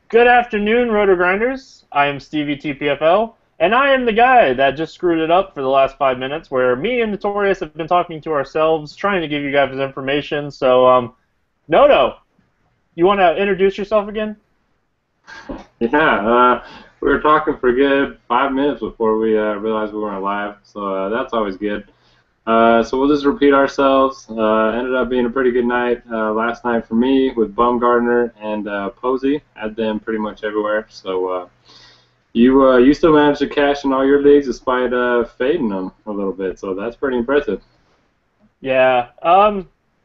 Good afternoon, Roto Grinders. I am Stevietpfl, and I am the guy that just screwed it up for the last 5 minutes, where me and Notorious have been talking to ourselves, trying to give you guys information. Noto, you want to introduce yourself again? Yeah, we were talking for a good 5 minutes before we realized we weren't live, so that's always good. So we'll just repeat ourselves. Ended up being a pretty good night last night for me with Bumgardner and Posey. Had them pretty much everywhere. So you still managed to cash in all your leagues despite fading them a little bit. So that's pretty impressive. Yeah.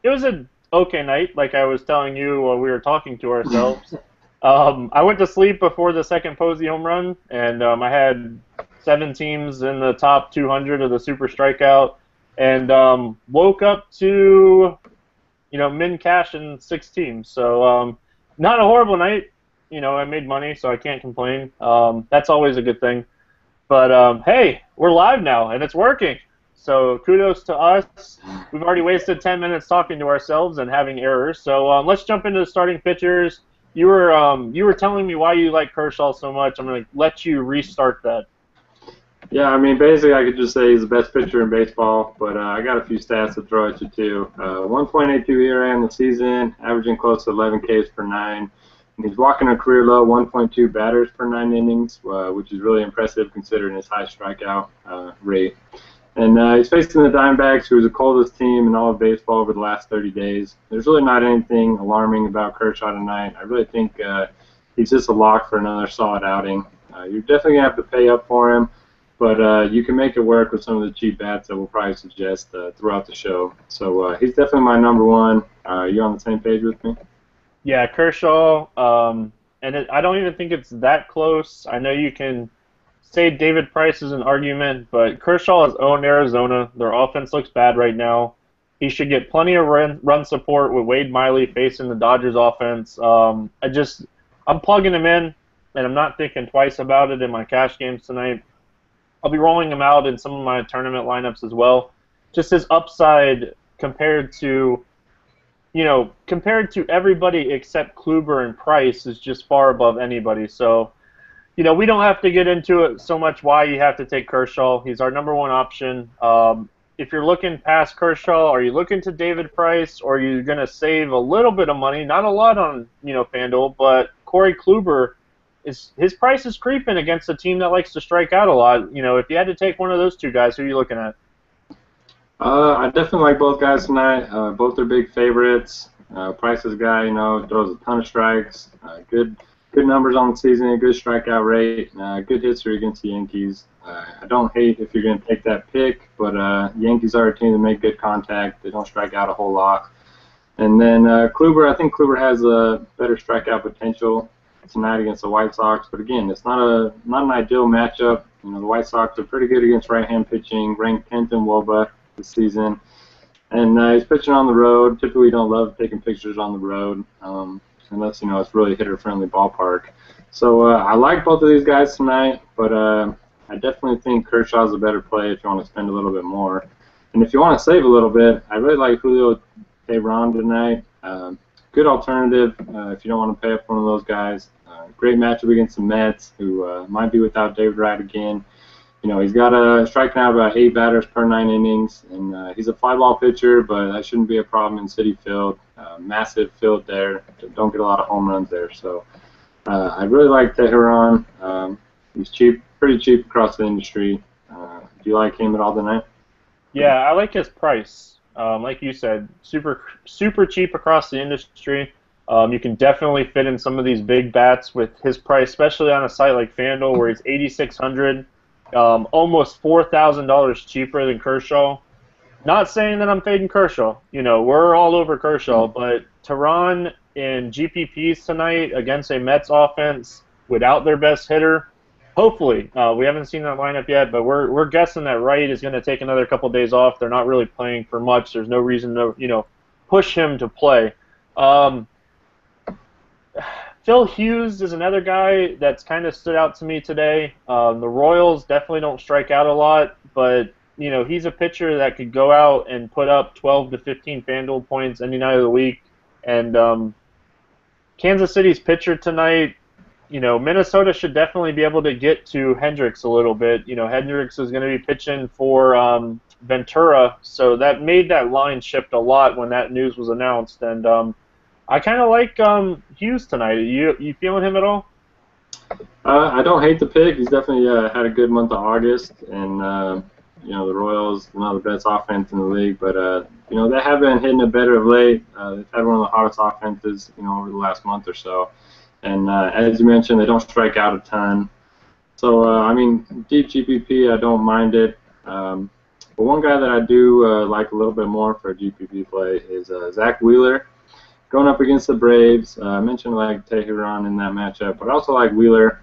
It was an okay night, like I was telling you while we were talking to ourselves. I went to sleep before the second Posey home run, and I had 7 teams in the top 200 of the Super Strikeout, and woke up to min cash in 6 teams. Not a horrible night. I made money, so I can't complain. That's always a good thing. But hey, we're live now, and it's working. So kudos to us. We've already wasted 10 minutes talking to ourselves and having errors. So let's jump into the starting pitchers. You were telling me why you like Kershaw so much. I'm gonna let you restart that. Yeah, I mean, basically, I could just say he's the best pitcher in baseball, but I got a few stats to throw at you, too. 1.82 ERA in the season, averaging close to 11 Ks per nine. And he's walking a career low 1.2 batters per 9 innings, which is really impressive considering his high strikeout rate. And he's facing the Diamondbacks, who is the coldest team in all of baseball over the last 30 days. There's really not anything alarming about Kershaw tonight. I really think he's just a lock for another solid outing. You're definitely going to have to pay up for him. But you can make it work with some of the cheap bats that we'll probably suggest throughout the show. So he's definitely my number one. You on the same page with me? Yeah, Kershaw. I don't even think it's that close. I know you can say David Price is an argument, but Kershaw has owned Arizona. Their offense looks bad right now. He should get plenty of run support with Wade Miley facing the Dodgers offense. I'm plugging him in, and I'm not thinking twice about it in my cash games tonight. I'll be rolling him out in some of my tournament lineups as well. Just his upside compared to everybody except Kluber and Price is just far above anybody. So, we don't have to get into it so much why you have to take Kershaw. He's our number one option. If you're looking past Kershaw, are you looking to David Price, or are you going to save a little bit of money? Not a lot on, FanDuel, but Corey Kluber, his price is creeping against a team that likes to strike out a lot. If you had to take one of those two guys, who are you looking at? I definitely like both guys tonight. Both are big favorites. Price is a guy, throws a ton of strikes. Good numbers on the season, a good strikeout rate, good history against the Yankees. I don't hate if you're going to take that pick, but Yankees are a team that make good contact. They don't strike out a whole lot. And then Kluber, I think Kluber has a better strikeout potential tonight against the White Sox. But again, it's not an ideal matchup. The White Sox are pretty good against right-hand pitching, ranked 10th in WOBA this season. And he's pitching on the road. Typically, don't love taking pictures on the road, unless it's really hitter-friendly ballpark. So I like both of these guys tonight, but I definitely think Kershaw's a better play if you want to spend a little bit more. And if you want to save a little bit, I really like Julio Teheran tonight. Good alternative if you don't want to pay up for one of those guys. Great matchup against the Mets, who might be without David Wright again. He's got striking out about 8 batters per 9 innings, and he's a fly ball pitcher, but that shouldn't be a problem in Citi Field. Massive field there. Don't get a lot of home runs there. So I really like Teheran. He's cheap, pretty cheap across the industry. Do you like him at all tonight? Yeah, I like his price. Like you said, super cheap across the industry. You can definitely fit in some of these big bats with his price, especially on a site like FanDuel where he's 8,600, almost $4,000 cheaper than Kershaw. Not saying that I'm fading Kershaw. We're all over Kershaw, but Tehran in GPPs tonight against a Mets offense without their best hitter. Hopefully, we haven't seen that lineup yet, but we're guessing that Wright is going to take another couple days off. They're not really playing for much. There's no reason to push him to play. Phil Hughes is another guy that's kind of stood out to me today. The Royals definitely don't strike out a lot, but he's a pitcher that could go out and put up 12 to 15 FanDuel points any night of the week, and Kansas City's pitcher tonight, Minnesota should definitely be able to get to Hendricks a little bit. Hendricks is going to be pitching for Ventura, so that made that line shift a lot when that news was announced. And I kind of like Hughes tonight. You feeling him at all? I don't hate the pick. He's definitely had a good month of August, and the Royals, one of the best offense in the league. But they have been hitting it better of late. They've had one of the hottest offenses, over the last month or so. And as you mentioned, they don't strike out a ton. So deep GPP, I don't mind it. But one guy that I do like a little bit more for a GPP play is Zach Wheeler. Going up against the Braves, I mentioned like Teheran in that matchup, but I also like Wheeler.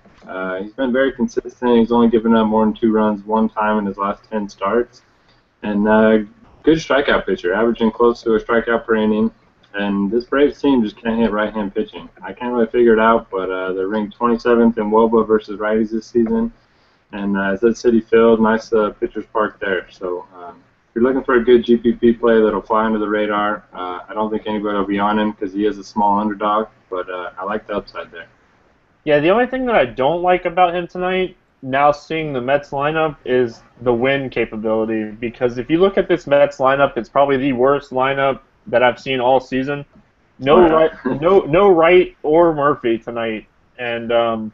He's been very consistent. He's only given up more than 2 runs one time in his last 10 starts. And good strikeout pitcher, averaging close to a strikeout per inning. And this Braves team just can't hit right-hand pitching. I can't really figure it out, but they're ranked 27th in WOBA versus righties this season. And it's at Citi Field, nice pitcher's park there. So if you're looking for a good GPP play that'll fly under the radar, I don't think anybody will be on him because he is a small underdog, but I like the upside there. Yeah, the only thing that I don't like about him tonight, now seeing the Mets lineup, is the win capability. Because if you look at this Mets lineup, it's probably the worst lineup that I've seen all season. No Wright or Murphy tonight, and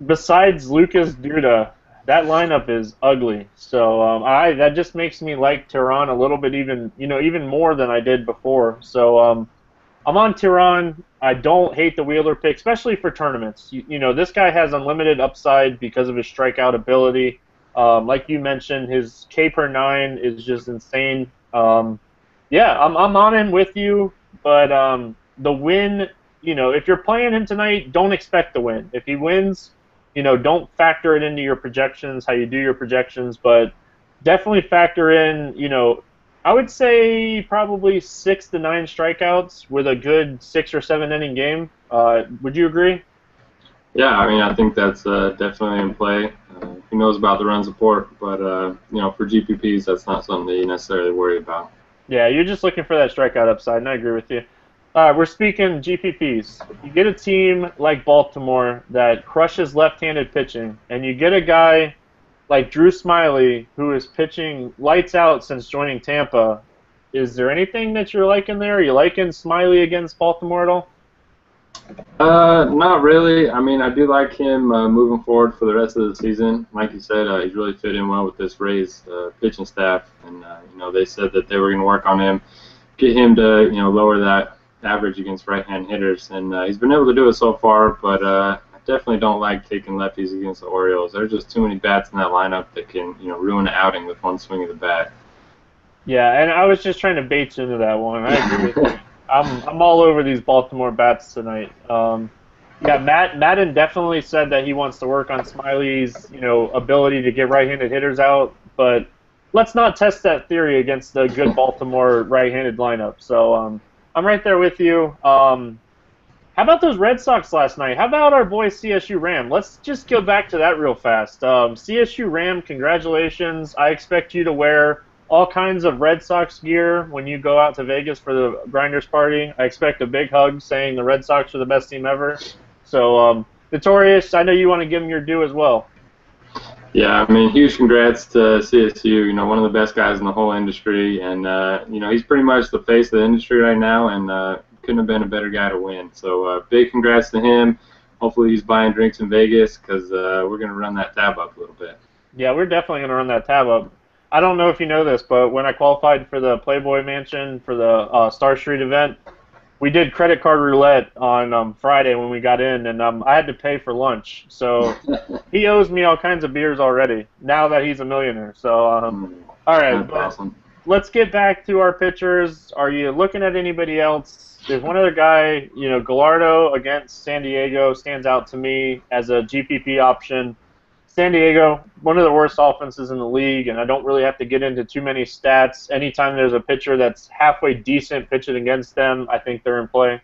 besides Lucas Duda, that lineup is ugly. So that just makes me like Tehran a little bit, even more than I did before. So I'm on Tehran. I don't hate the Wheeler pick, especially for tournaments. This guy has unlimited upside because of his strikeout ability. Like you mentioned, his K per 9 is just insane. Yeah, I'm on him with you, but the win, if you're playing him tonight, don't expect the win. If he wins, don't factor it into your projections, how you do your projections, but definitely factor in, I would say probably 6 to 9 strikeouts with a good 6 or 7 inning game. Would you agree? Yeah, I think that's definitely in play. Who knows about the run support, but for GPPs, that's not something that you necessarily worry about. Yeah, you're just looking for that strikeout upside, and I agree with you. We're speaking GPPs. You get a team like Baltimore that crushes left-handed pitching, and you get a guy like Drew Smyly who is pitching lights out since joining Tampa. Is there anything that you're liking there? Are you liking Smyly against Baltimore at all? Not really. I do like him moving forward for the rest of the season. Like you said, he's really fit in well with this Rays pitching staff, and they said that they were going to work on him, get him to lower that average against right-hand hitters, and he's been able to do it so far. But I definitely don't like taking lefties against the Orioles. There's just too many bats in that lineup that can ruin an outing with one swing of the bat. Yeah, and I was just trying to bait you into that one. I agree with you. I'm all over these Baltimore bats tonight. Yeah, Madden definitely said that he wants to work on Smiley's ability to get right-handed hitters out, but let's not test that theory against the good Baltimore right-handed lineup. So I'm right there with you. How about those Red Sox last night? How about our boy CSU Ram? Let's just go back to that real fast. CSU Ram, congratulations. I expect you to wear all kinds of Red Sox gear when you go out to Vegas for the Grinders party. I expect a big hug saying the Red Sox are the best team ever. So, Notorious, I know you want to give them your due as well. Yeah, huge congrats to CSU, one of the best guys in the whole industry. And, he's pretty much the face of the industry right now, and couldn't have been a better guy to win. So, big congrats to him. Hopefully he's buying drinks in Vegas because we're going to run that tab up a little bit. Yeah, we're definitely going to run that tab up. I don't know if you know this, but when I qualified for the Playboy Mansion for the Star Street event, we did credit card roulette on Friday when we got in, and I had to pay for lunch. So he owes me all kinds of beers already now that he's a millionaire. So, all right, awesome. Let's get back to our pitchers. Are you looking at anybody else? There's one other guy, Gallardo against San Diego stands out to me as a GPP option. San Diego, one of the worst offenses in the league, and I don't really have to get into too many stats. Anytime there's a pitcher that's halfway decent pitching against them, I think they're in play.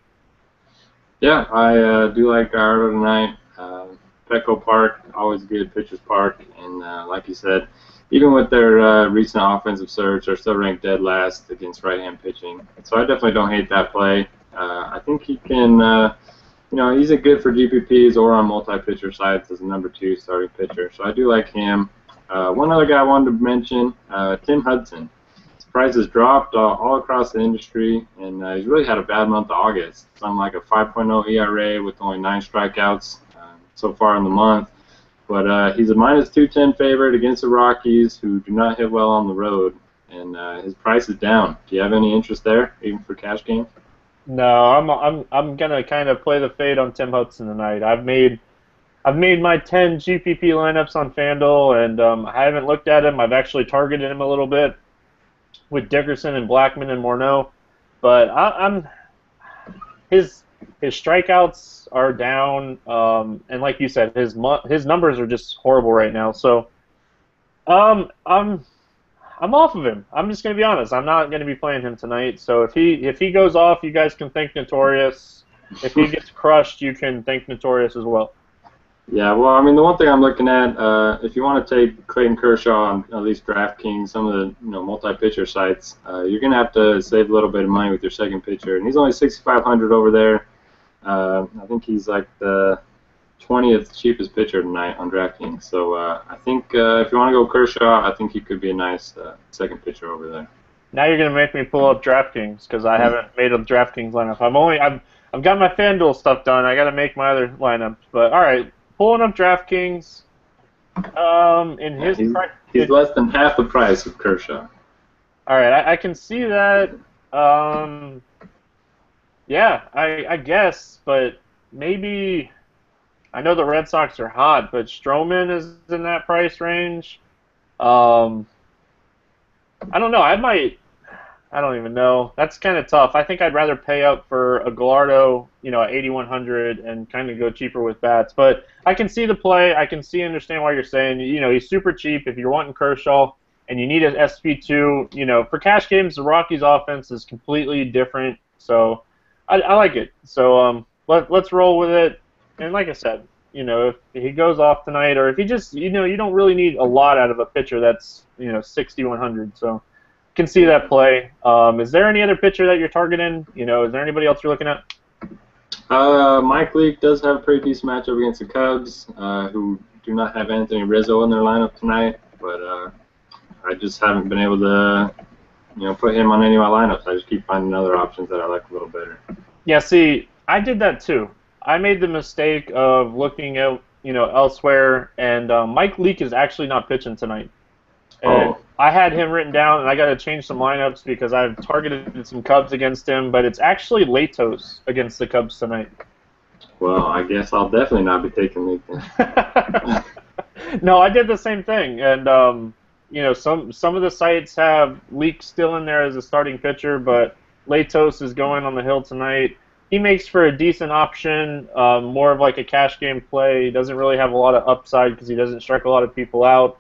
Yeah, I do like Gallardo tonight. Petco Park, always a good pitcher's park, and like you said, even with their recent offensive surge, they're still ranked dead last against right-hand pitching. So I definitely don't hate that play. I think he can, he's a good for GPPs or on multi-pitcher sites as a number 2 starting pitcher. So I do like him. One other guy I wanted to mention, Tim Hudson. His price has dropped all across the industry, and he's really had a bad month of August. Something like a 5.0 ERA with only 9 strikeouts so far in the month. But he's a minus 210 favorite against the Rockies, who do not hit well on the road, and his price is down. Do you have any interest there, even for cash games? No, I'm gonna kind of play the fade on Tim Hudson tonight. I've made my 10 GPP lineups on FanDuel, and I haven't looked at him. I've actually targeted him a little bit with Dickerson and Blackman and Morneau, but his strikeouts are down, and like you said, his numbers are just horrible right now. So, I'm off of him. I'm just gonna be honest. I'm not gonna be playing him tonight. So if he goes off, you guys can thank Notorious. If he gets crushed, you can thank Notorious as well. Yeah, well, I mean, the one thing I'm looking at, if you want to take Clayton Kershaw on at least DraftKings, some of the multi-pitcher sites, you're gonna have to save a little bit of money with your second pitcher, and he's only 6,500 over there. I think he's like the 20th cheapest pitcher tonight on DraftKings. So I think if you want to go Kershaw, I think he could be a nice second pitcher over there. Now you're gonna make me pull up DraftKings because I haven't made a DraftKings lineup. I've got my FanDuel stuff done. I got to make my other lineups. But all right, pulling up DraftKings. He's less than half the price of Kershaw. All right, I can see that. Yeah, I guess, but maybe. I know the Red Sox are hot, but Stroman is in that price range. I don't know. I don't even know. That's kind of tough. I think I'd rather pay up for a Gallardo, at 8,100 and kind of go cheaper with bats. But I can see the play. I can understand why you're saying, he's super cheap. If you're wanting Kershaw and you need an SP2, for cash games, the Rockies' offense is completely different. So I like it. So let's roll with it. And like I said, if he goes off tonight, or if he just, you don't really need a lot out of a pitcher that's, 6,100. So can see that play. Is there any other pitcher that you're targeting? Is there anybody else you're looking at? Mike Leake does have a pretty decent matchup against the Cubs, who do not have Anthony Rizzo in their lineup tonight. But I just haven't been able to, put him on any of my lineups. I just keep finding other options that I like a little better. Yeah, see, I did that too. I made the mistake of looking at, elsewhere, and Mike Leake is actually not pitching tonight. And I had him written down, and I got to change some lineups because I've targeted some Cubs against him, but it's actually Latos against the Cubs tonight. Well, I guess I'll definitely not be taking Leake then. No, I did the same thing, and some of the sites have Leake still in there as a starting pitcher, but Latos is going on the hill tonight. He makes for a decent option, more of like a cash game play. He doesn't really have a lot of upside because he doesn't strike a lot of people out.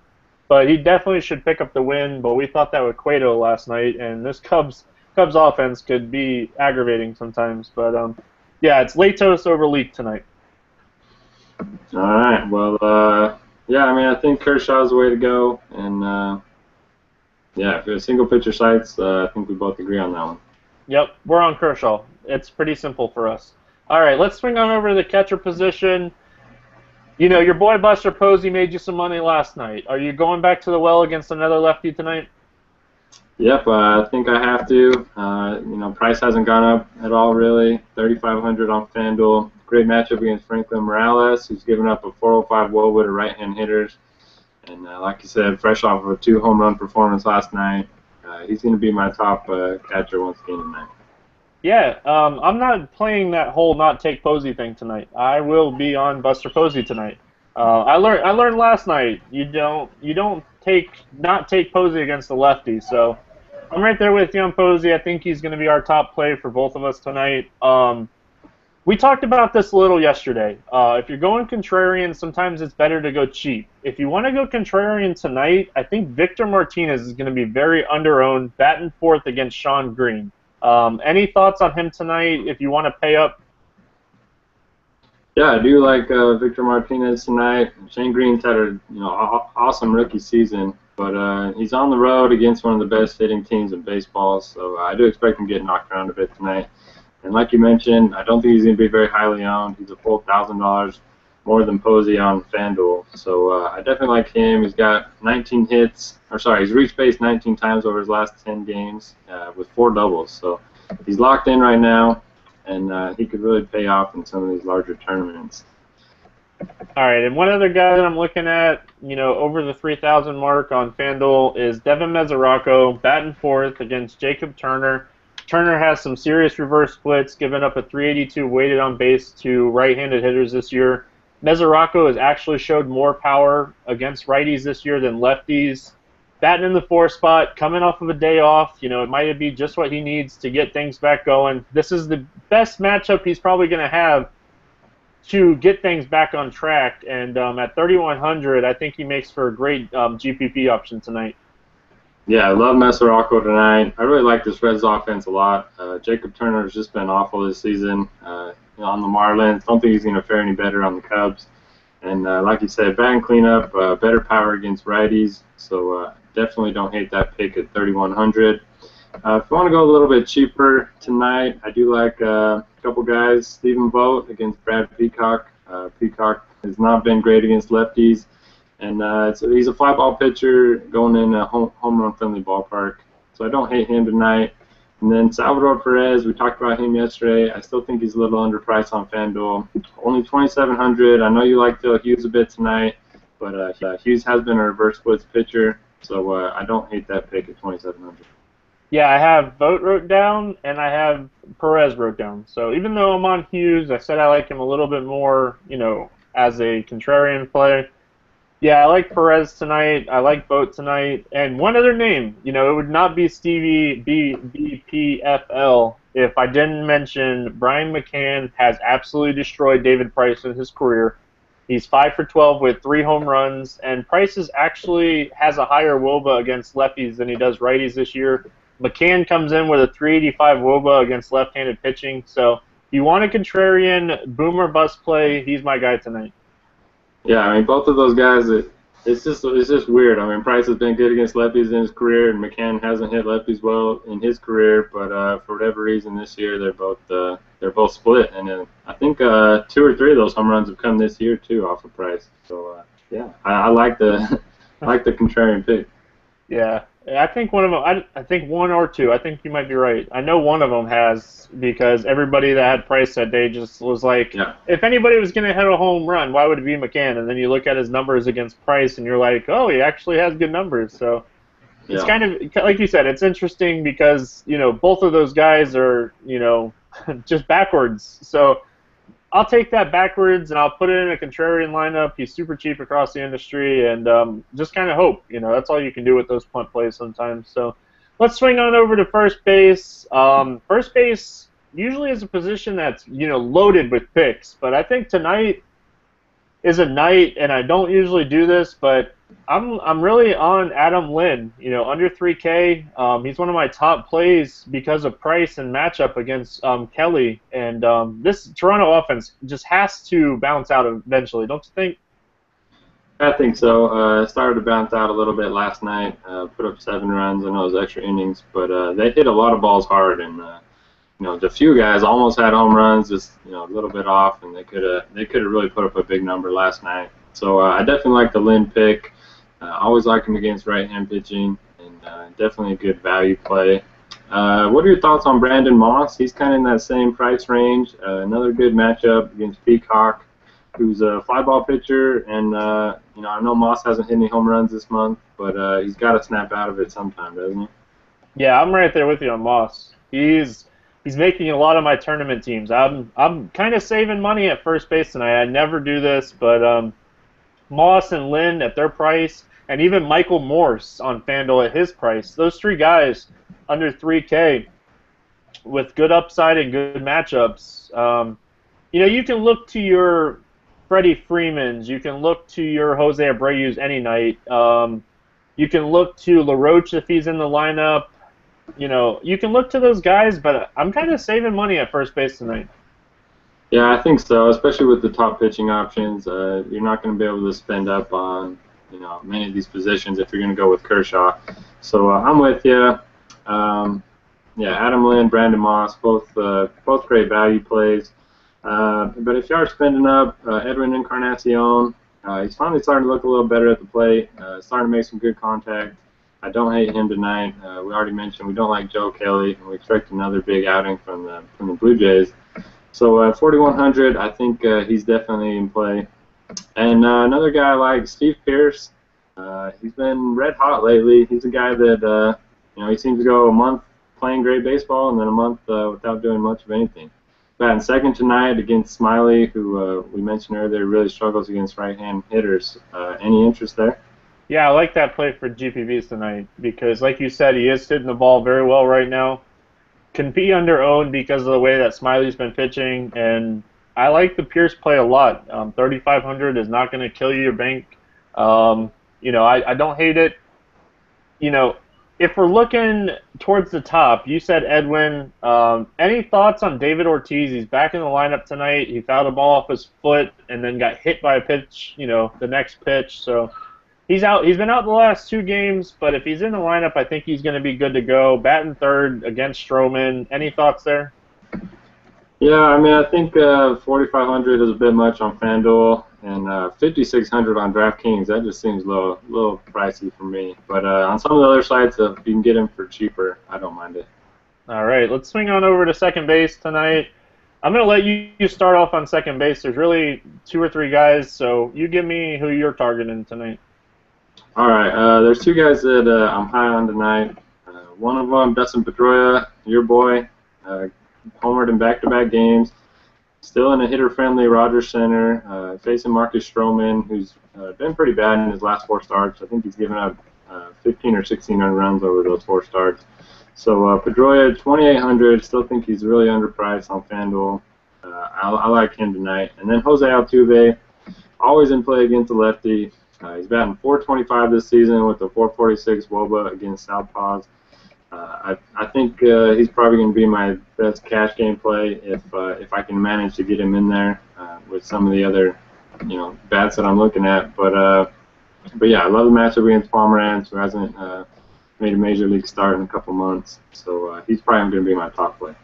But he definitely should pick up the win. But we thought that with Cueto last night, and this Cubs offense could be aggravating sometimes. But yeah, it's Latos over Leak tonight. All right. Well, yeah. I mean, I think Kershaw's the way to go, and yeah, if it's single pitcher sites, I think we both agree on that one. Yep, we're on Kershaw. It's pretty simple for us. All right, let's swing on over to the catcher position. Your boy Buster Posey made you some money last night. Are you going back to the well against another lefty tonight? Yep, I think I have to. Price hasn't gone up at all, really. 3,500 on FanDuel. Great matchup against Franklin Morales, who's given up a 405 WOBA to right-hand hitters. And like you said, fresh off of a 2-home-run performance last night, he's going to be my top catcher once again tonight. Yeah, I'm not playing that whole not take Posey thing tonight. I will be on Buster Posey tonight. I learned last night you don't not take Posey against the lefty. So I'm right there with you on Posey. I think he's going to be our top play for both of us tonight. We talked about this a little yesterday. If you're going contrarian, sometimes it's better to go cheap. If you want to go contrarian tonight, I think Victor Martinez is going to be very under-owned, batting fourth against Sean Green. Any thoughts on him tonight if you want to pay up? Yeah, I do like Victor Martinez tonight. Shane Green's had an awesome rookie season, but he's on the road against one of the best hitting teams in baseball, so I do expect him to get knocked around a bit tonight. And like you mentioned, I don't think he's going to be very highly owned. He's a full $1,000 more than Posey on FanDuel. So I definitely like him. He's got 19 hits, or sorry, he's reached base 19 times over his last 10 games with 4 doubles. So he's locked in right now, and he could really pay off in some of these larger tournaments. All right, and one other guy that I'm looking at, over the 3,000 mark on FanDuel is Devin Mesoraco, batting fourth against Jacob Turner. Turner has some serious reverse splits, giving up a 382 weighted on base to right-handed hitters this year. Mesoraco has actually showed more power against righties this year than lefties. Batting in the 4 spot, coming off of a day off, it might be just what he needs to get things back going. This is the best matchup he's probably going to have to get things back on track. And at 3,100, I think he makes for a great GPP option tonight. Yeah, I love Mesoraco tonight. I really like this Reds offense a lot. Jacob Turner has just been awful this season on the Marlins. Don't think he's going to fare any better on the Cubs. And like you said, batting cleanup, better power against righties. So definitely don't hate that pick at 3,100. If you want to go a little bit cheaper tonight, I do like a couple guys. Stephen Vogt against Brad Peacock. Peacock has not been great against lefties. And he's a fly ball pitcher going in a home run friendly ballpark. So I don't hate him tonight. And then Salvador Perez, we talked about him yesterday. I still think he's a little underpriced on FanDuel. Only 2,700. I know you like Phil Hughes a bit tonight, but Hughes has been a reverse splits pitcher. So I don't hate that pick at 2,700. Yeah, I have Vogt wrote down, and I have Perez wrote down. So even though I'm on Hughes, I said I like him a little bit more, as a contrarian play. Yeah, I like Perez tonight. I like Vogt tonight. And one other name, it would not be Stevie BPFL if I didn't mention Brian McCann has absolutely destroyed David Price in his career. He's 5 for 12 with 3 home runs, and Price actually has a higher WOBA against lefties than he does righties this year. McCann comes in with a 385 WOBA against left-handed pitching. So if you want a contrarian boom or bust play, he's my guy tonight. Yeah, I mean, both of those guys, it's just weird. I mean, Price has been good against lefties in his career, and McCann hasn't hit lefties well in his career. But for whatever reason, this year they're both split, and I think 2 or 3 of those home runs have come this year too off of Price. So yeah, I like the contrarian pick. Yeah, I think one of them. I think 1 or 2. I think you might be right. I know one of them has, because everybody that had Price that day just was like, yeah. If anybody was going to hit a home run, why would it be McCann? And then you look at his numbers against Price, and you're like, oh, he actually has good numbers. So it's kind of like you said. It's interesting because both of those guys are just backwards. So I'll take that backwards, and I'll put it in a contrarian lineup. He's super cheap across the industry, and just kind of hope. That's all you can do with those punt plays sometimes. So let's swing on over to first base. First base usually is a position that's loaded with picks, but I think tonight is a night, and I don't usually do this, but I'm really on Adam Lynn. Under 3K. He's one of my top plays because of price and matchup against Kelly. And this Toronto offense just has to bounce out eventually, don't you think? I think so. It started to bounce out a little bit last night. Put up 7 runs. I know it was extra innings, but they hit a lot of balls hard, and the few guys almost had home runs, just a little bit off, and they could have really put up a big number last night. So I definitely like the Lynn pick. Always like him against right-hand pitching, and definitely a good value play. What are your thoughts on Brandon Moss? He's kind of in that same price range. Another good matchup against Peacock, who's a fly ball pitcher, and I know Moss hasn't hit any home runs this month, but he's got to snap out of it sometime, doesn't he? Yeah, I'm right there with you on Moss. He's making a lot of my tournament teams. I'm kind of saving money at first base tonight. I never do this, but Moss and Lynn at their price, and even Michael Morse on FanDuel at his price. Those 3 guys under 3K with good upside and good matchups. You can look to your Freddie Freemans. You can look to your Jose Abreu's any night. You can look to LaRoche if he's in the lineup. You can look to those guys, but I'm kind of saving money at first base tonight. Yeah, I think so, especially with the top pitching options. You're not going to be able to spend up on many of these positions if you're going to go with Kershaw. So I'm with you. yeah, Adam Lynn, Brandon Moss, both great value plays. But if you are spending up, Edwin Encarnacion, he's finally starting to look a little better at the plate, starting to make some good contact. I don't hate him tonight. We already mentioned we don't like Joe Kelly, and we expect another big outing from the Blue Jays. So 4,100, I think he's definitely in play. And another guy like Steve Pearce, he's been red hot lately. He's a guy that he seems to go a month playing great baseball and then a month without doing much of anything. Batting second tonight against Smiley, who we mentioned earlier really struggles against right-hand hitters. Any interest there? Yeah, I like that play for GPPs tonight because, like you said, he is hitting the ball very well right now. Can be under-owned because of the way that Smiley's been pitching, and I like the Pierce play a lot. 3,500 is not going to kill you your bank. I don't hate it. If we're looking towards the top, you said Edwin. Any thoughts on David Ortiz? He's back in the lineup tonight. He fouled a ball off his foot and then got hit by a pitch, the next pitch. So he's out. He's been out the last 2 games, but if he's in the lineup, I think he's going to be good to go. Batting third against Stroman. Any thoughts there? Yeah, I mean, I think 4,500 is a bit much on FanDuel, and 5,600 on DraftKings. That just seems a little pricey for me. But on some of the other sites, if you can get him for cheaper, I don't mind it. All right, let's swing on over to second base tonight. I'm going to let you start off on second base. There's really 2 or 3 guys, so you give me who you're targeting tonight. All right, there's 2 guys that I'm high on tonight. One of them, Dustin Pedroia, your boy. Homered in back-to-back games, still in a hitter-friendly Rogers Center, facing Marcus Stroman, who's been pretty bad in his last 4 starts. I think he's given up 15 or 16 earned runs over those 4 starts. So Pedroia, 2,800, still think he's really underpriced on FanDuel. I like him tonight. And then Jose Altuve, always in play against the lefty. He's batting .425 this season with a .446 WOBA against Southpaws. I think he's probably going to be my best cash game play if I can manage to get him in there with some of the other bats that I'm looking at. But yeah, I love the matchup against Pomeranz, who hasn't made a major league start in a couple months. So he's probably going to be my top play.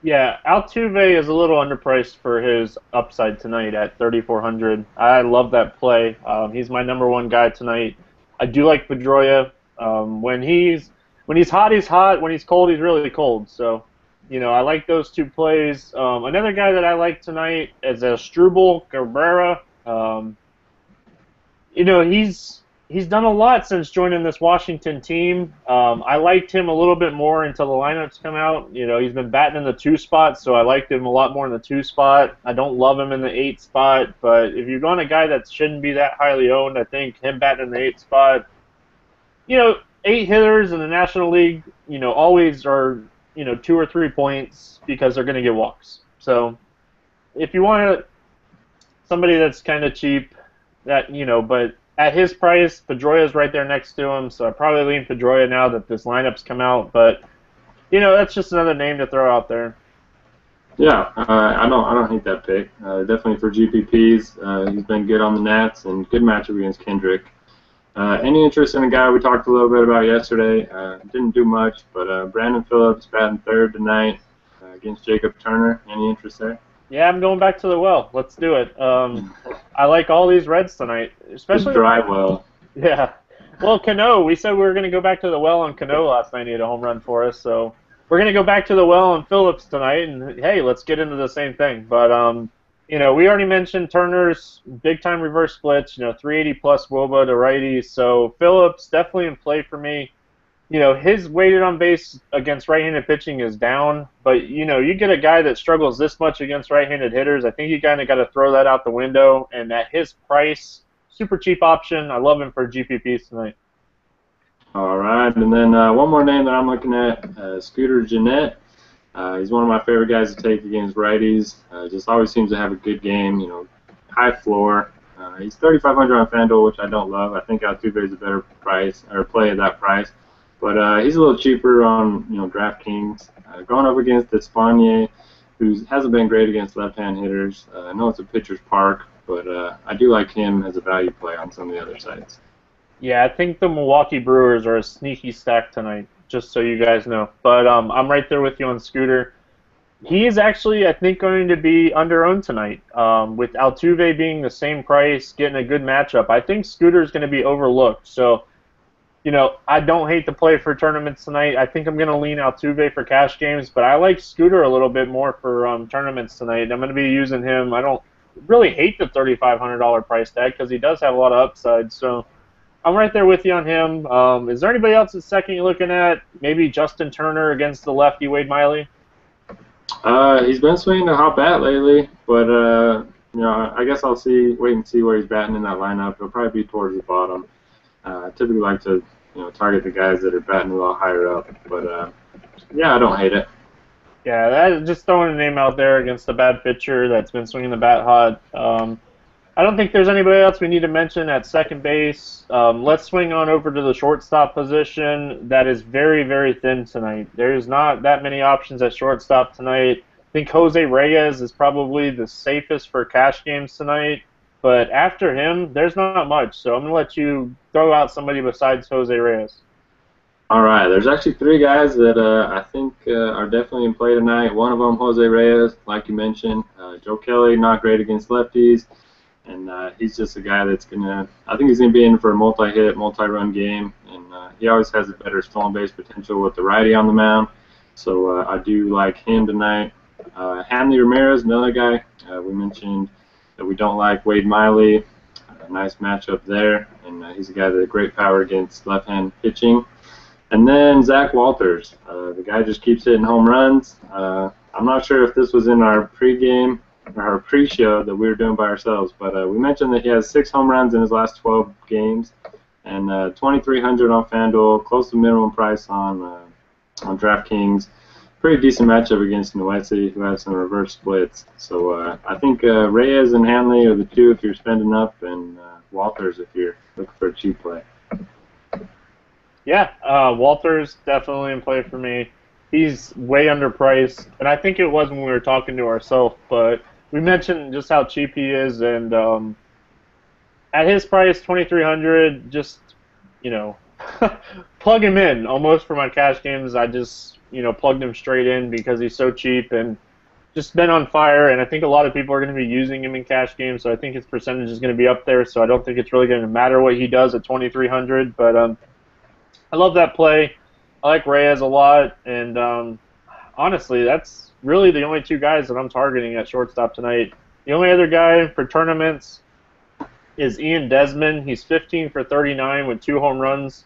Yeah, Altuve is a little underpriced for his upside tonight at 3,400. I love that play. He's my number 1 guy tonight. I do like Pedroia. When he's hot, he's hot. When he's cold, he's really cold. So, I like those 2 plays. Another guy that I like tonight is Asdrubal Cabrera. He's done a lot since joining this Washington team. I liked him a little bit more until the lineups come out. He's been batting in the 2 spot, so I liked him a lot more in the 2 spot. I don't love him in the 8 spot, but if you're going a guy that shouldn't be that highly owned, I think him batting in the 8 spot, 8 hitters in the National League, always are, 2 or 3 points because they're going to get walks. So if you want somebody that's kind of cheap, but at his price, Pedroia's right there next to him, so I probably lean Pedroia now that this lineup's come out. But that's just another name to throw out there. Yeah, I don't hate that pick. Definitely for GPPs, he's been good on the Nats and good matchup against Kendrick. Any interest in a guy we talked a little bit about yesterday? Didn't do much, but Brandon Phillips batting third tonight against Jacob Turner. Any interest there? Yeah, I'm going back to the well. Let's do it. I like all these Reds tonight, especially dry well. Yeah. Well, Cano, we said we were going to go back to the well on Cano last night. He had a home run for us, so we're going to go back to the well on Phillips tonight. And hey, let's get into the same thing. But we already mentioned Turner's big-time reverse splits, 380 plus WOBA to righties. So Phillips definitely in play for me. His weighted on base against right-handed pitching is down, but you get a guy that struggles this much against right-handed hitters. I think you kind of got to throw that out the window. And at his price, super cheap option. I love him for GPPs tonight. All right, and then one more name that I'm looking at, Scooter Gennett. He's one of my favorite guys to take against righties. Just always seems to have a good game. High floor. He's 3,500 on FanDuel, which I don't love. I think Altuve is a better price or play at that price. But he's a little cheaper on DraftKings. Going up against Espana, who hasn't been great against left-hand hitters. I know it's a pitcher's park, but I do like him as a value play on some of the other sites. Yeah, I think the Milwaukee Brewers are a sneaky stack tonight. just so you guys know. But I'm right there with you on Scooter. He is actually, I think, going to be under-owned tonight. With Altuve being the same price, getting a good matchup, I think Scooter is going to be overlooked. So, I don't hate the play for tournaments tonight. I think I'm going to lean Altuve for cash games, but I like Scooter a little bit more for tournaments tonight. I'm going to be using him. I don't really hate the $3,500 price tag because he does have a lot of upside. So I'm right there with you on him. Is there anybody else at second you're looking at? Maybe Justin Turner against the lefty Wade Miley? He's been swinging a hot bat lately, but I guess I'll wait and see where he's batting in that lineup. He'll probably be towards the bottom. I typically like to, target the guys that are batting a little higher up, but yeah, I don't hate it. Yeah, that just throwing a name out there against a bad pitcher that's been swinging the bat hot. I don't think there's anybody else we need to mention at second base. Let's swing on over to the shortstop position. That is very, very thin tonight. There's not that many options at shortstop tonight. I think Jose Reyes is probably the safest for cash games tonight. But after him, there's not much. So I'm going to let you throw out somebody besides Jose Reyes. All right, there's actually three guys that I think are definitely in play tonight. One of them, Jose Reyes, like you mentioned. Joe Kelly, not great against lefties. And he's just a guy that's I think he's going to be in for a multi-hit, multi-run game. And he always has a better stolen base potential with the righty on the mound. So I do like him tonight. Hanley Ramirez, another guy. We mentioned that we don't like Wade Miley. A nice matchup there. And he's a guy that has great power against left-hand pitching. And then Zach Walters. The guy just keeps hitting home runs. I'm not sure if this was in our pregame or our pre-show that we were doing by ourselves, but we mentioned that he has 6 home runs in his last 12 games, and 2,300 on FanDuel, close to minimum price on DraftKings. Pretty decent matchup against Noetti, who has some reverse splits. So I think Reyes and Hanley are the two if you're spending up, and Walters if you're looking for a cheap play. Yeah, Walters definitely in play for me. He's way underpriced, and I think it was when we were talking to ourselves, but we mentioned just how cheap he is, and at his price, 2,300, just plug him in almost for my cash games. I just plugged him straight in because he's so cheap and just been on fire. And I think a lot of people are going to be using him in cash games, so I think his percentage is going to be up there. So I don't think it's really going to matter what he does at 2,300. But I love that play. I like Reyes a lot, and honestly, that's really the only two guys that I'm targeting at shortstop tonight. The only other guy for tournaments is Ian Desmond. He's 15 for 39 with 2 home runs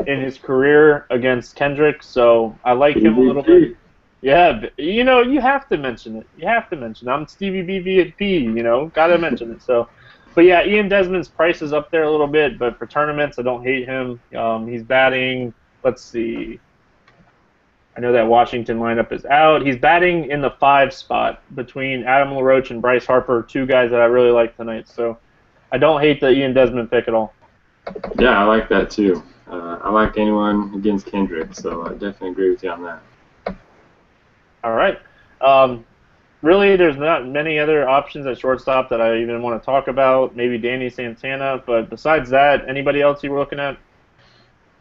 in his career against Kendrick, so I like him a little bit. Yeah, you have to mention it. You have to mention it. I'm Stevie BVP, got to mention it. So, but yeah, Ian Desmond's price is up there a little bit, but for tournaments, I don't hate him. He's batting, let's see. I know that Washington lineup is out. He's batting in the 5 spot between Adam LaRoche and Bryce Harper, 2 guys that I really like tonight. So I don't hate the Ian Desmond pick at all. Yeah, I like that too. I like anyone against Kendrick, so I definitely agree with you on that. All right. Really, there's not many other options at shortstop that I even want to talk about. Maybe Danny Santana, but besides that, anybody else you were looking at?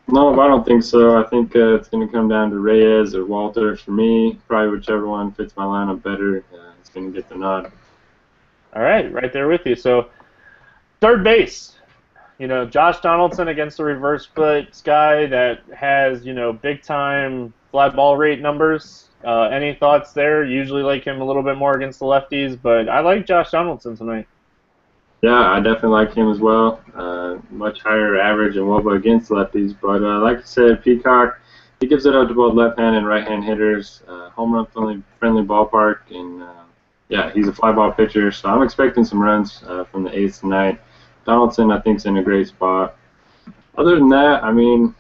No, I don't think so. I think it's going to come down to Reyes or Walters for me. Probably whichever one fits my lineup better is going to get the nod. All right there with you. So, third base. Josh Donaldson against the reverse splits guy that has, big-time fly ball rate numbers. Any thoughts there? Usually like him a little bit more against the lefties, but I like Josh Donaldson tonight. Yeah, I definitely like him as well. Much higher average and WOBA against lefties. But like I said, Peacock, he gives it up to both left-hand and right-hand hitters. Home run friendly ballpark. And, yeah, he's a fly ball pitcher. So I'm expecting some runs from the A's tonight. Donaldson, I think, is in a great spot. Other than that, I mean,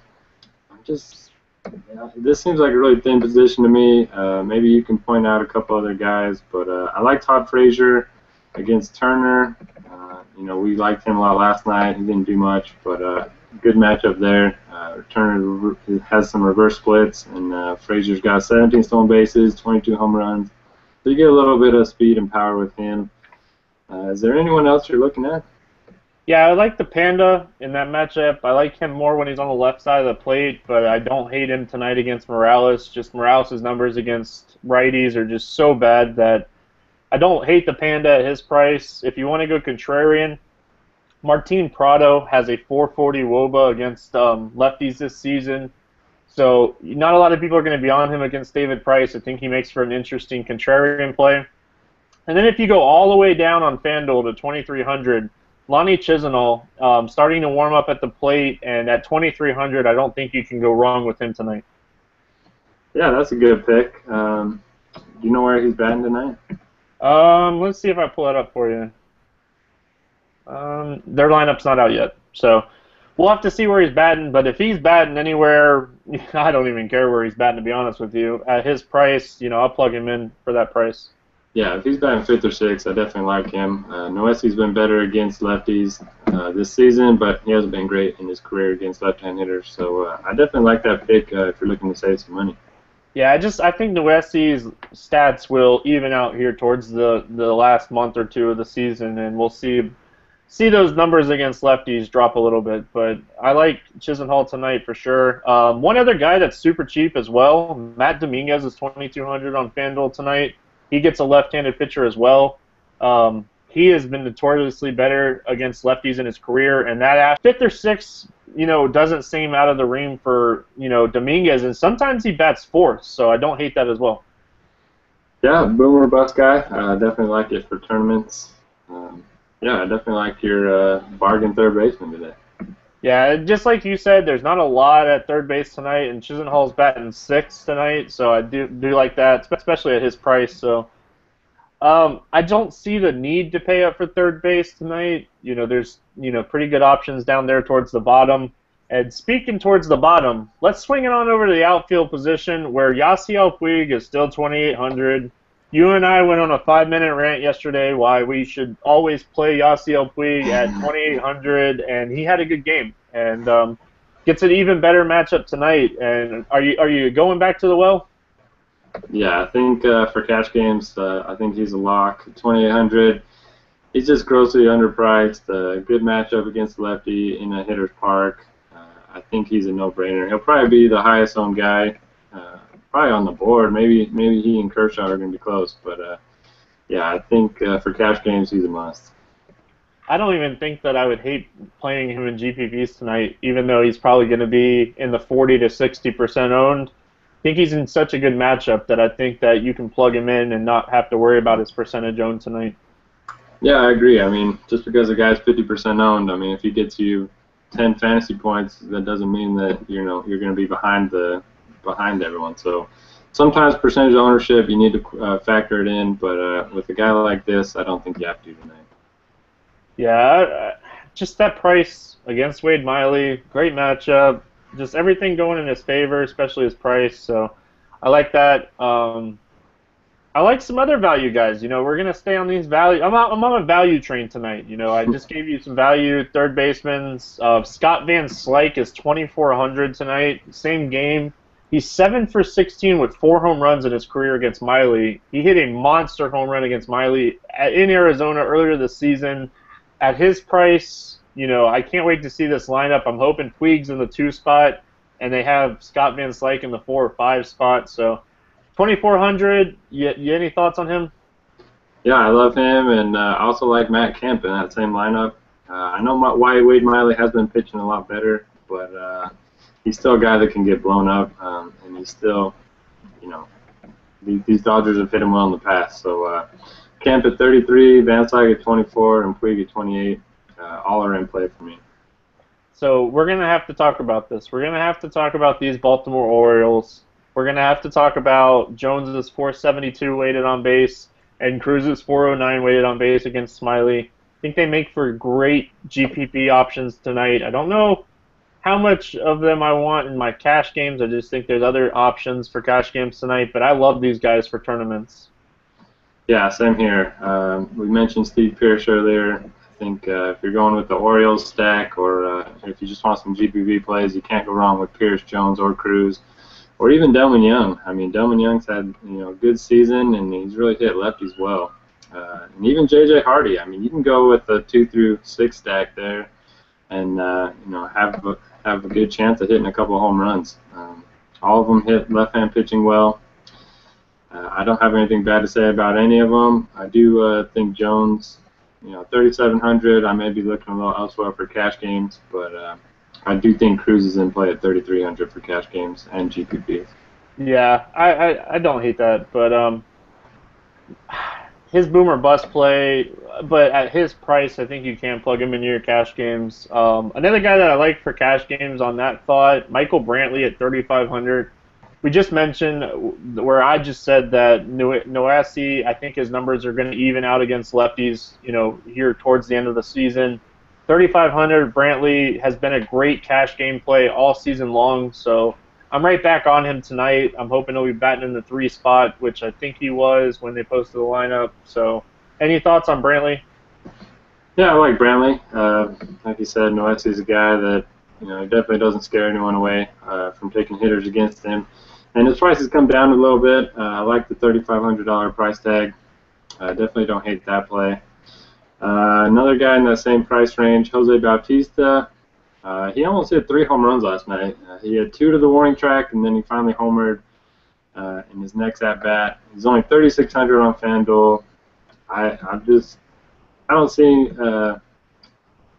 this seems like a really thin position to me. Maybe you can point out a couple other guys. But I like Todd Frazier against Turner. We liked him a lot last night. He didn't do much, but good matchup there. Turner has some reverse splits, and Frazier's got 17 stolen bases, 22 home runs. So you get a little bit of speed and power with him. Is there anyone else you're looking at? Yeah, I like the Panda in that matchup. I like him more when he's on the left side of the plate, but I don't hate him tonight against Morales. Just Morales' numbers against righties are just so bad that I don't hate the Panda at his price. If you want to go contrarian, Martin Prado has a 440 WOBA against lefties this season. So not a lot of people are going to be on him against David Price. I think he makes for an interesting contrarian play. And then if you go all the way down on FanDuel to 2,300, Lonnie Chisenhall starting to warm up at the plate, and at 2,300, I don't think you can go wrong with him tonight. Yeah, that's a good pick. Do you know where he's batting tonight? Let's see if I pull it up for you. Their lineup's not out yet, so we'll have to see where he's batting. But if he's batting anywhere, I don't even care where he's batting, to be honest with you. At his price, I'll plug him in for that price. Yeah, if he's batting fifth or sixth, I definitely like him. Noessy's been better against lefties this season, but he hasn't been great in his career against left-hand hitters. So I definitely like that pick if you're looking to save some money. Yeah, I think Noessy's stats will even out here towards the last month or two of the season, and we'll see those numbers against lefties drop a little bit. But I like Chisenhall tonight for sure. One other guy that's super cheap as well, Matt Dominguez is 2,200 on FanDuel tonight. He gets a left-handed pitcher as well. He has been notoriously better against lefties in his career, and that fifth or sixth, doesn't seem out of the ring for, Dominguez, and sometimes he bats fourth, so I don't hate that as well. Yeah, boomer bust guy. Definitely like it for tournaments. Yeah, I definitely like your bargain third baseman today. Yeah, just like you said, there's not a lot at third base tonight, and Chisenhall's batting sixth tonight, so I do like that, especially at his price. So I don't see the need to pay up for third base tonight. There's pretty good options down there towards the bottom. And speaking towards the bottom, let's swing it on over to the outfield position where Yasiel Puig is still 2,800. You and I went on a 5-minute rant yesterday why we should always play Yasiel Puig at 2,800, and he had a good game and gets an even better matchup tonight. And are you going back to the well? Yeah, I think for cash games, I think he's a lock. 2,800. He's just grossly underpriced. Good matchup against lefty in a hitter's park. I think he's a no-brainer. He'll probably be the highest owned guy. Probably on the board. Maybe he and Kershaw are going to be close. But, yeah, I think for cash games, he's a must. I don't even think that I would hate playing him in GPPs tonight, even though he's probably going to be in the 40 to 60% owned. I think he's in such a good matchup that I think that you can plug him in and not have to worry about his percentage owned tonight. Yeah, I agree. I mean, just because a guy's 50% owned, I mean, if he gets you 10 fantasy points, that doesn't mean that you're going to be behind everyone. So sometimes percentage ownership, you need to factor it in, but with a guy like this, I don't think you have to tonight. Yeah, just that price against Wade Miley, great matchup. Just everything going in his favor, especially his price. So I like that. I like some other value guys. We're going to stay on these value. I'm on a value train tonight. I just gave you some value third basemen. Scott Van Slyke is 2,400 tonight. Same game. He's 7 for 16 with 4 home runs in his career against Miley. He hit a monster home run against Miley in Arizona earlier this season. At his price, I can't wait to see this lineup. I'm hoping Puig's in the 2 spot, and they have Scott Van Slyke in the 4 or 5 spot. So 2,400. You any thoughts on him? Yeah, I love him, and I also like Matt Kemp in that same lineup. I know why Wade Miley has been pitching a lot better, but he's still a guy that can get blown up, and he's still, these Dodgers have hit him well in the past. So Kemp at 33, Van Slyke at 24, and Puig at 28. All are in play for me. So we're going to have to talk about this. We're going to have to talk about these Baltimore Orioles. We're going to have to talk about Jones's 472 weighted on base and Cruz's 409 weighted on base against Smiley. I think they make for great GPP options tonight. I don't know how much of them I want in my cash games. I just think there's other options for cash games tonight, but I love these guys for tournaments. Yeah, same here. We mentioned Steve Pearce earlier. I think if you're going with the Orioles stack or if you just want some GPP plays, you can't go wrong with Pearce, Jones, or Cruz, or even Delman Young. I mean, Delman Young's had a good season, and he's really hit lefties well. and even J.J. Hardy. I mean, you can go with a 2 through 6 stack there, and have a good chance of hitting a couple of home runs. All of them hit left-hand pitching well. I don't have anything bad to say about any of them. I do think Jones, 3,700. I may be looking a little elsewhere for cash games, but I do think Cruz is in play at 3,300 for cash games and GPPs. Yeah, I don't hate that, but his boomer bust play, but at his price, I think you can plug him into your cash games. Another guy that I like for cash games on that thought, Michael Brantley at 3,500. We just mentioned where I just said that Noasi, I think his numbers are going to even out against lefties, here towards the end of the season. 3,500, Brantley has been a great cash game play all season long, so I'm right back on him tonight. I'm hoping he'll be batting in the 3 spot, which I think he was when they posted the lineup. So, any thoughts on Brantley? Yeah, I like Brantley. Like you said, Noesi's a guy that he definitely doesn't scare anyone away from taking hitters against him. And his price has come down a little bit. I like the $3,500 price tag. I definitely don't hate that play. Another guy in that same price range, Jose Bautista. He almost hit 3 home runs last night. He had 2 to the warning track, and then he finally homered in his next at bat. He's only 3,600 on FanDuel. I don't see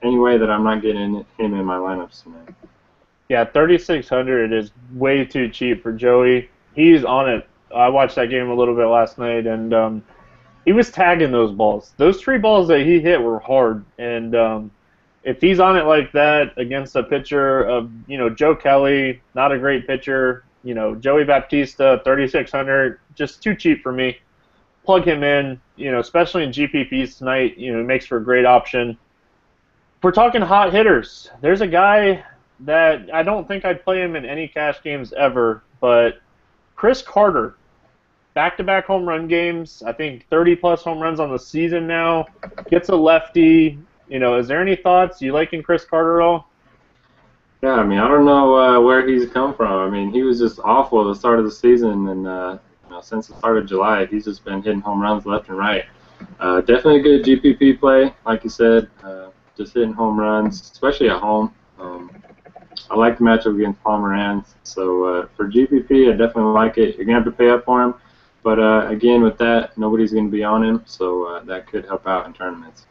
any way that I'm not getting him in my lineups tonight. Yeah, 3,600 is way too cheap for Joey. He's on it. I watched that game a little bit last night, and he was tagging those balls. Those 3 balls that he hit were hard, and if he's on it like that against a pitcher of, Joe Kelly, not a great pitcher, Joey Baptista, 3,600, just too cheap for me. Plug him in, especially in GPPs tonight, makes for a great option. If we're talking hot hitters, there's a guy that I don't think I'd play him in any cash games ever, but Chris Carter, back-to-back home run games, I think 30-plus home runs on the season now, gets a lefty. Is there any thoughts? You liking Chris Carter at all? Yeah, I mean, I don't know where he's come from. I mean, he was just awful at the start of the season, and since the start of July, he's just been hitting home runs left and right. Definitely a good GPP play, like you said, just hitting home runs, especially at home. I like the matchup against Palmer, so for GPP, I definitely like it. You're going to have to pay up for him, but again, with that, nobody's going to be on him, so that could help out in tournaments.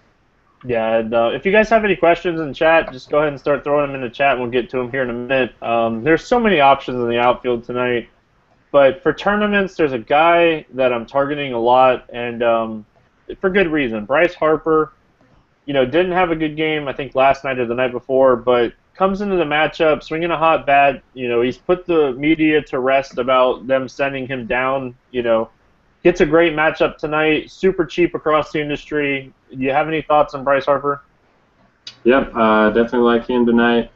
Yeah, and if you guys have any questions in the chat, just go ahead and start throwing them in the chat, and we'll get to them here in a minute. There's so many options in the outfield tonight, but for tournaments, there's a guy that I'm targeting a lot, and for good reason. Bryce Harper, didn't have a good game, I think, last night or the night before, but comes into the matchup, swinging a hot bat. He's put the media to rest about them sending him down. Gets a great matchup tonight, super cheap across the industry. Do you have any thoughts on Bryce Harper? Yep, definitely like him tonight.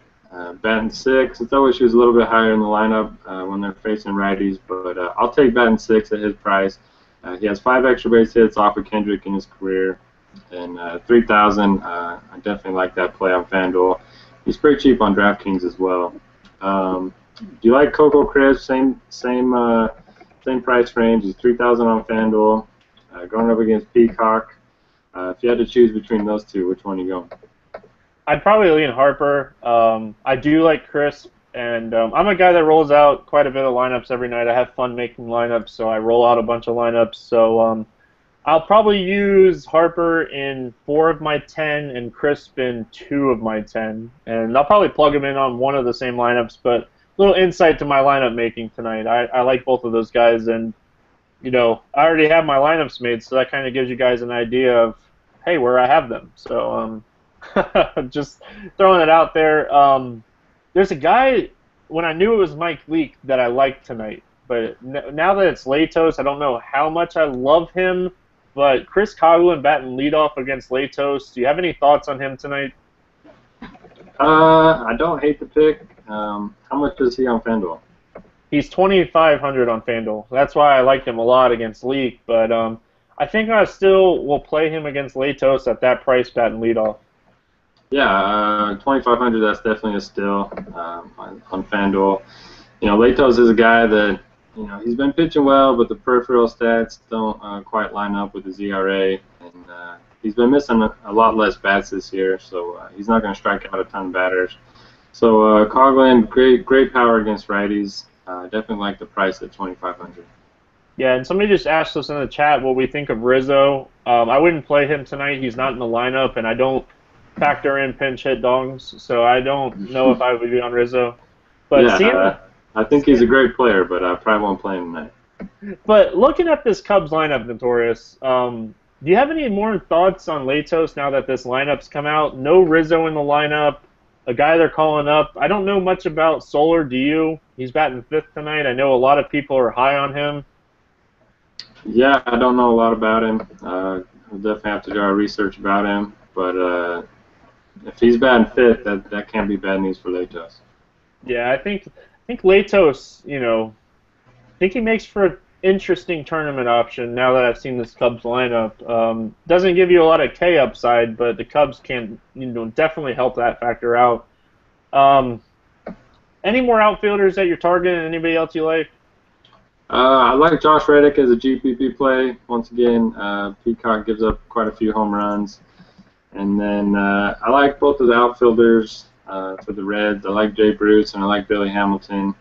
Batting 6. It's always he was a little bit higher in the lineup when they're facing righties, but I'll take batting 6 at his price. He has 5 extra base hits off of Kendrick in his career, and 3,000. I definitely like that play on FanDuel. He's pretty cheap on DraftKings as well. Do you like Coco Crisp? Same price range. He's 3,000 on FanDuel. Going up against Peacock. If you had to choose between those two, which one are you going? I'd probably lean Harper. I do like Crisp, and I'm a guy that rolls out quite a bit of lineups every night. I have fun making lineups, so I roll out a bunch of lineups. So I'll probably use Harper in 4 of my 10 and Crisp in 2 of my 10. And I'll probably plug them in on one of the same lineups, but a little insight to my lineup making tonight. I like both of those guys, and, I already have my lineups made, so that kind of gives you guys an idea of, hey, where I have them. So just throwing it out there. There's a guy, when I knew it was Mike Leake, that I liked tonight. But now that it's Latos, I don't know how much I love him. But Chris Coughlin batting leadoff against Latos. Do you have any thoughts on him tonight? I don't hate the pick. How much is he on FanDuel? He's 2,500 on FanDuel. That's why I liked him a lot against Leake. But I think I still will play him against Latos at that price batting leadoff. Yeah, 2,500. That's definitely a steal on FanDuel. Latos is a guy that he's been pitching well, but the peripheral stats don't quite line up with his ERA, and he's been missing a lot less bats this year, so he's not going to strike out a ton of batters. So Coughlin, great power against righties. Definitely like the price at 2,500. Yeah, and somebody just asked us in the chat what we think of Rizzo. I wouldn't play him tonight. He's not in the lineup, and I don't factor in pinch hit dongs, so I don't know if I would be on Rizzo. But yeah, I think he's a great player, but I probably won't play him tonight. But looking at this Cubs lineup, Notorious, do you have any more thoughts on Latos now that this lineup's come out? No Rizzo in the lineup, a guy they're calling up. I don't know much about Soler, do you? He's batting fifth tonight. I know a lot of people are high on him. Yeah, I don't know a lot about him. We'll definitely have to do our research about him. But if he's batting fifth, that can't be bad news for Latos. Yeah, I think Latos, I think he makes for an interesting tournament option now that I've seen this Cubs lineup. Doesn't give you a lot of K upside, but the Cubs can definitely help that factor out. Any more outfielders that you're targeting? Anybody else you like? I like Josh Reddick as a GPP play. Once again, Peacock gives up quite a few home runs. And then I like both of the outfielders for the Reds. I like Jay Bruce and I like Billy Hamilton.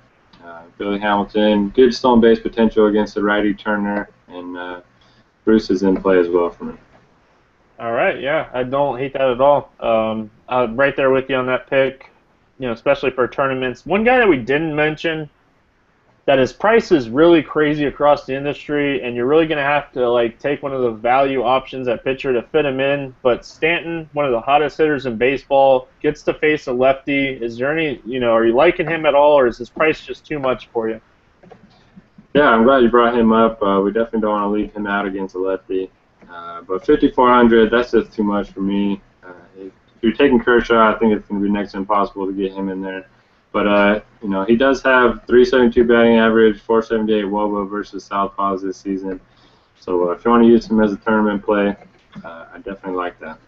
Billy Hamilton, good stolen base potential against the righty Turner, and Bruce is in play as well for me. All right, yeah, I don't hate that at all. I'm right there with you on that pick, especially for tournaments. One guy that we didn't mention that his price is really crazy across the industry, and you're really going to have to take one of the value options at pitcher to fit him in. But Stanton, one of the hottest hitters in baseball, gets to face a lefty. Is there any, are you liking him at all, or is his price just too much for you? Yeah, I'm glad you brought him up. We definitely don't want to leave him out against a lefty. But 5,400, that's just too much for me. If you're taking Kershaw, I think it's going to be next to impossible to get him in there. But, he does have 372 batting average, 478 WOBA versus Southpaws this season. So if you want to use him as a tournament play, I definitely like that.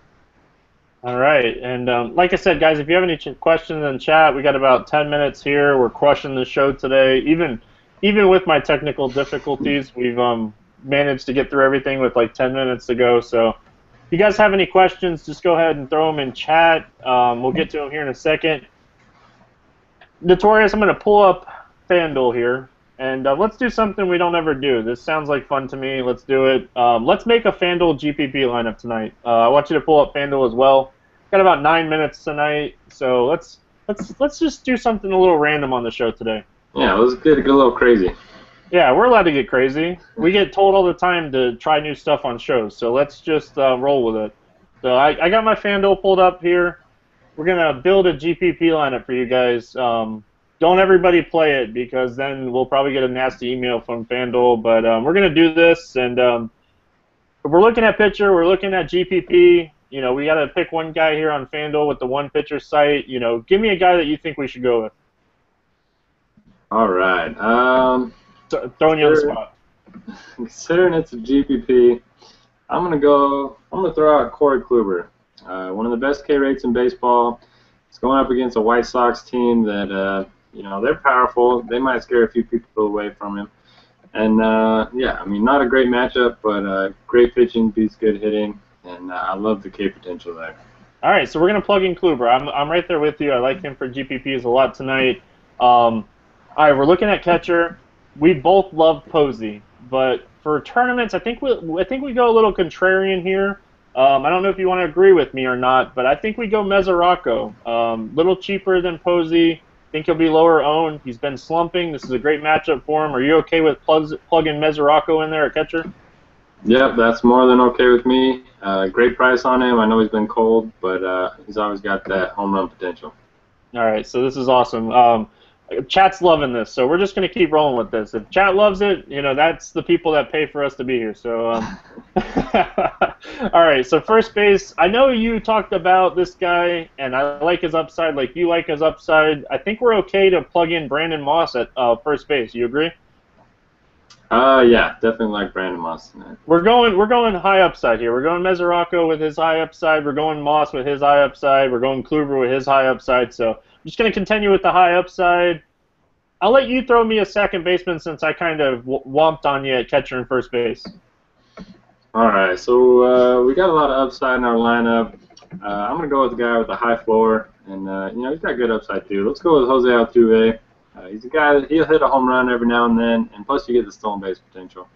All right. And like I said, guys, if you have any questions in chat, we got about 10 minutes here. We're crushing the show today. Even with my technical difficulties, we've managed to get through everything with 10 minutes to go. So if you guys have any questions, just go ahead and throw them in chat. We'll get to them here in a second. Notorious, I'm going to pull up FanDuel here, and let's do something we don't ever do. This sounds like fun to me. Let's do it. Let's make a FanDuel GPP lineup tonight. I want you to pull up FanDuel as well. Got about 9 minutes tonight, so let's just do something a little random on the show today. Yeah, let's get a little crazy. Yeah, we're allowed to get crazy. We get told all the time to try new stuff on shows, so let's just roll with it. So I got my FanDuel pulled up here. We're going to build a GPP lineup for you guys. Don't everybody play it because then we'll probably get a nasty email from FanDuel. But we're going to do this, and we're looking at pitcher. We're looking at GPP. We got to pick one guy here on FanDuel with the one pitcher site. Give me a guy that you think we should go with. All right. Throwing you on the spot. Considering it's a GPP, I'm going to throw out Corey Kluber. One of the best K rates in baseball. It's going up against a White Sox team that, they're powerful. They might scare a few people away from him. And, not a great matchup, but great pitching beats good hitting. And I love the K potential there. All right, so we're going to plug in Kluber. I'm right there with you. I like him for GPPs a lot tonight. All right, we're looking at catcher. We both love Posey. But for tournaments, I think we go a little contrarian here. I don't know if you want to agree with me or not, but I think we go Mesoraco. Little cheaper than Posey. Think he'll be lower owned. He's been slumping. This is a great matchup for him. Are you okay with plugging Mesoraco in there at catcher? Yep, that's more than okay with me. Great price on him. I know he's been cold, but he's always got that home run potential. All right, so this is awesome. Chat's loving this, so we're just going to keep rolling with this. If chat loves it, that's the people that pay for us to be here. So, all right, so first base, I know you talked about this guy, and I like his upside like you like his upside. I think we're okay to plug in Brandon Moss at first base. You agree? Yeah, definitely like Brandon Moss tonight. We're going high upside here. We're going Mesoraco with his high upside. We're going Moss with his high upside. We're going Kluber with his high upside. So I'm just going to continue with the high upside. I'll let you throw me a second baseman since I kind of whomped on you at catcher and first base. All right, so we got a lot of upside in our lineup. I'm gonna go with the guy with the high floor, and he's got good upside too. Let's go with Jose Altuve. He's a guy that he'll hit a home run every now and then, and plus you get the stolen base potential.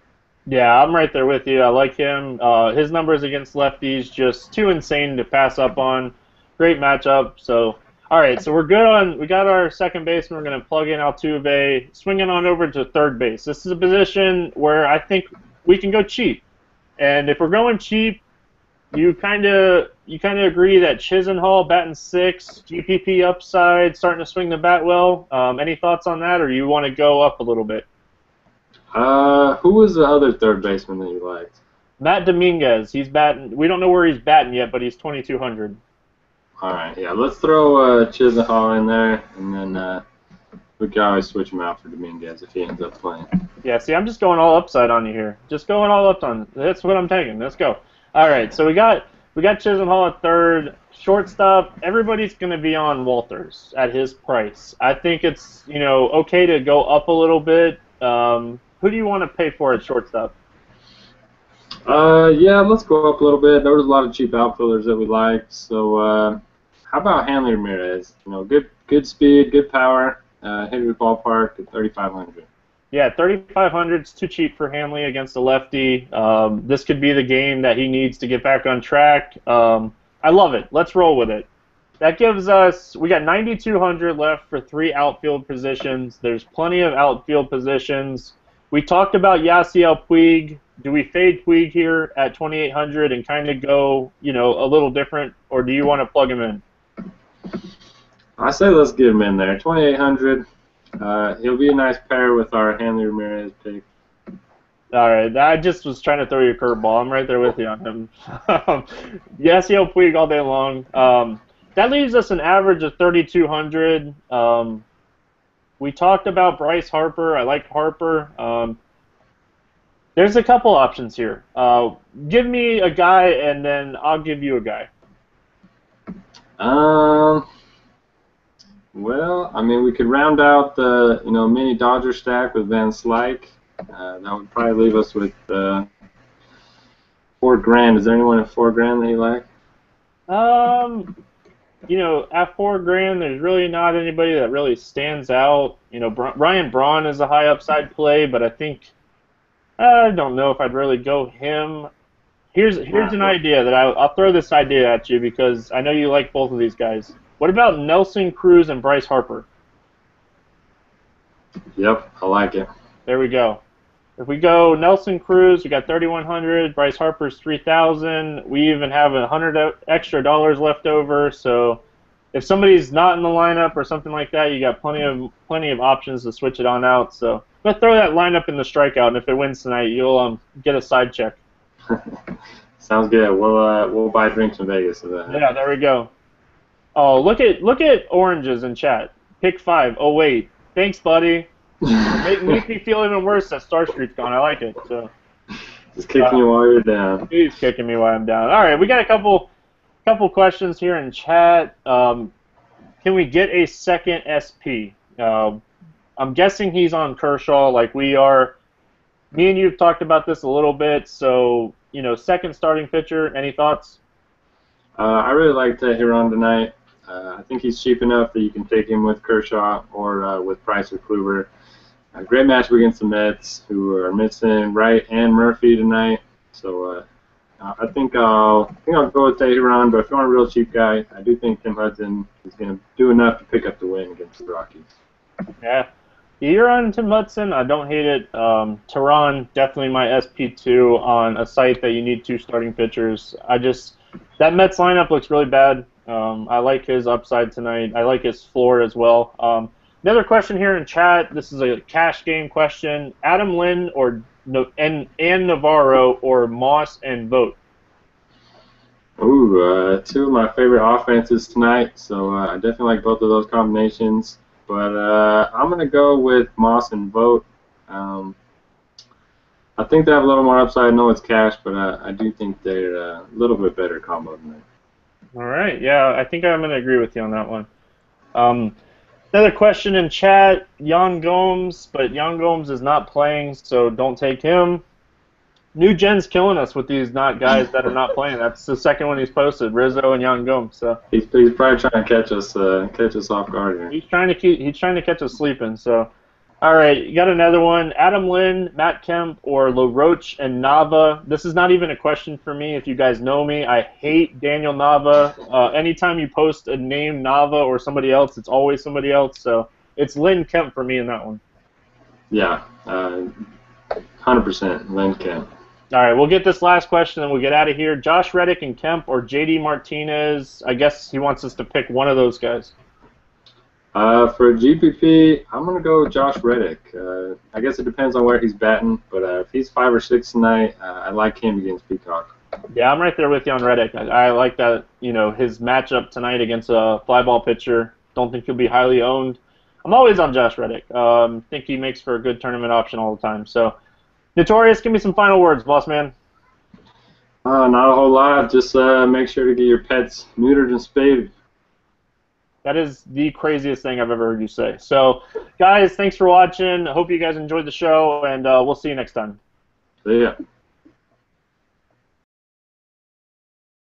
Yeah, I'm right there with you. I like him. His numbers against lefties just too insane to pass up on. Great matchup. So, all right, so we're good on. We got our second baseman. We're going to plug in Altuve. Swinging on over to third base. This is a position where I think we can go cheap. And if we're going cheap, you kind of agree that Chisenhall batting six, GPP upside, starting to swing the bat well. Any thoughts on that, or you want to go up a little bit? Who was the other third baseman that you liked? Matt Dominguez. He's batting. We don't know where he's batting yet, but he's 2,200. All right, yeah. Let's throw Chisenhall in there, and then we can always switch him out for Dominguez if he ends up playing. Yeah. See, I'm just going all upside on you here. Just going all up on. That's what I'm taking. Let's go. All right. So we got Chisenhall at third. Shortstop. Everybody's going to be on Walters at his price. I think it's okay to go up a little bit. Who do you want to pay for at shortstop? Yeah, let's go up a little bit. There was a lot of cheap outfielders that we liked. So how about Hanley Ramirez? Good speed, good power. Hit the ballpark at 3,500. Yeah, 3,500 is too cheap for Hanley against a lefty. This could be the game that he needs to get back on track. I love it. Let's roll with it. That gives us, we got 9,200 left for 3 outfield positions. There's plenty of outfield positions. We talked about Yasiel Puig. Do we fade Puig here at 2,800 and kind of go, a little different, or do you want to plug him in? I say let's get him in there. 2,800. He'll be a nice pair with our Hanley Ramirez pick. All right, I just was trying to throw you a curveball. I'm right there with you on him. Yasiel Puig all day long. That leaves us an average of 3,200. We talked about Bryce Harper. I like Harper. There's a couple options here. Give me a guy, and then I'll give you a guy. Well, I mean, we could round out the mini Dodger stack with Van Slyke. That would probably leave us with $4,000. Is there anyone at $4,000 that you like? At $4,000, there's really not anybody that really stands out. Ryan Braun is a high upside play, but I don't know if I'd really go him. Here's an idea that I'll throw this idea at you because I know you like both of these guys. What about Nelson Cruz and Bryce Harper? Yep, I like it. There we go. If we go Nelson Cruz, we got 3,100. Bryce Harper's 3,000. We even have $100 extra left over. So if somebody's not in the lineup or something like that, you got plenty of options to switch it on out. So let's throw that lineup in the strikeout, and if it wins tonight, you'll get a side check. Sounds good. We'll buy drinks in Vegas for that. Yeah, there we go. Oh, look at oranges in chat. Pick 5. Oh wait, thanks, buddy. Make me feel even worse that Star Street's gone. I like it. So just kicking you while you're down. He's kicking me while I'm down. All right, we got a couple questions here in chat. Can we get a second SP? I'm guessing he's on Kershaw like we are. Me and you have talked about this a little bit. So second starting pitcher. Any thoughts? I really like Teheran tonight. I think he's cheap enough that you can take him with Kershaw or with Price or Kluber. A great matchup against the Mets, who are missing Wright and Murphy tonight. So I think I'll go with Teheran. But if you want a real cheap guy, I do think Tim Hudson is going to do enough to pick up the win against the Rockies. Yeah. You're on Tim Hudson. I don't hate it. Tehran, definitely my SP2 on a site that you need 2 starting pitchers. That Mets lineup looks really bad. I like his upside tonight. I like his floor as well. Another question here in chat. This is a cash game question. Adam Lynn and Navarro or Moss and Vogt? Ooh, 2 of my favorite offenses tonight. So I definitely like both of those combinations. But I'm going to go with Moss and Vogt. I think they have a little more upside. I know it's cash, but I do think they're a little bit better combo than that. All right. Yeah, I think I'm going to agree with you on that one. Another question in chat, Jan Gomes, but Jan Gomes is not playing, so don't take him. New Gen's killing us with these not guys that are not playing. That's the second one he's posted, Rizzo and Jan Gomes. So He's probably trying to catch us off guard here. he's trying to catch us sleeping. So, all right, you got another one. Adam Lynn, Matt Kemp, or LaRoche and Nava. This is not even a question for me. If you guys know me, I hate Daniel Nava. Anytime you post a name Nava or somebody else, it's always somebody else. So it's Lynn Kemp for me in that one. Yeah, 100% Lynn Kemp. All right, we'll get this last question and we'll get out of here. Josh Reddick and Kemp or JD Martinez? I guess he wants us to pick one of those guys. For GPP, I'm going to go Josh Reddick. I guess it depends on where he's batting, but if he's 5 or 6 tonight, I like him against Peacock. Yeah, I'm right there with you on Reddick. I like that, his matchup tonight against a fly ball pitcher. Don't think he'll be highly owned. I'm always on Josh Reddick. Think he makes for a good tournament option all the time. So, Notorious, give me some final words, boss man. Not a whole lot. Just make sure to get your pets neutered and spayed. That is the craziest thing I've ever heard you say. So, guys, thanks for watching. I hope you guys enjoyed the show, and we'll see you next time. See ya.